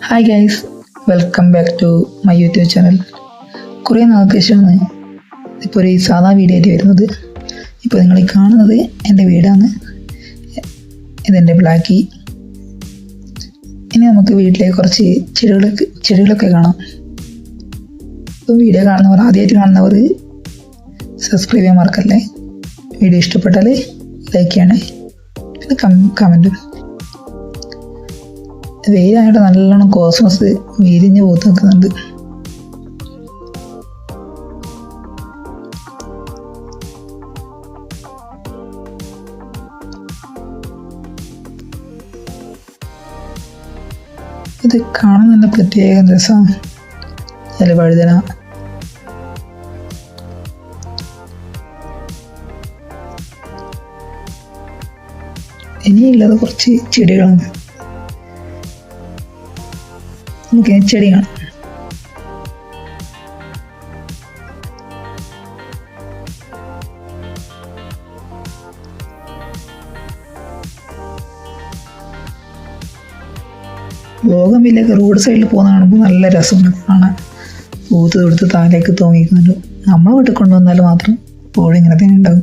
Hi guys, welcome back to my YouTube channel. കുറേ നാൾക്ക് ശേഷമാണ് ഇപ്പോൾ ഒരു സാധാ വീഡിയോ ആയിട്ട് വരുന്നത്. ഇപ്പോൾ നിങ്ങൾ ഈ കാണുന്നത് എൻ്റെ വീടാണ്. ഇതെൻ്റെ ബ്ലാക്കി. ഇനി നമുക്ക് വീട്ടിലെ കുറച്ച് ചെടികളൊക്കെ കാണാം. ഇപ്പോൾ വീഡിയോ കാണുന്നവർ, ആദ്യമായിട്ട് കാണുന്നവർ സബ്സ്ക്രൈബ് ചെയ്യാൻ മറക്കല്ലേ. വീഡിയോ ഇഷ്ടപ്പെട്ടാൽ ലൈക്ക് ചെയ്യണേ, പിന്നെ കമൻറ്റും. വെയിലായിട്ട് നല്ലോണം കോസ്മോസ് വിരിഞ്ഞ് പൂത്ത് നിൽക്കുന്നുണ്ട്. ഇത് കാണാൻ നല്ല പ്രത്യേക രസമാണ്. ഇലവഴുതന, ഇനിയുള്ളത് കുറച്ച് ചെടികളാണ്. നമുക്ക് ചെടി കാണാം. ബോഗൺവില്ലയൊക്കെ റോഡ് സൈഡിൽ പോകുന്ന കാണുമ്പോൾ നല്ല രസമുണ്ട് കാണാൻ. പൂത്ത് തൊടുത്ത് താലേക്ക് തോന്നിക്കുന്നുണ്ട്. നമ്മൾ വീട്ടിൽ കൊണ്ടുവന്നാൽ മാത്രം എപ്പോഴും ഇങ്ങനെ തന്നെ ഉണ്ടാവും.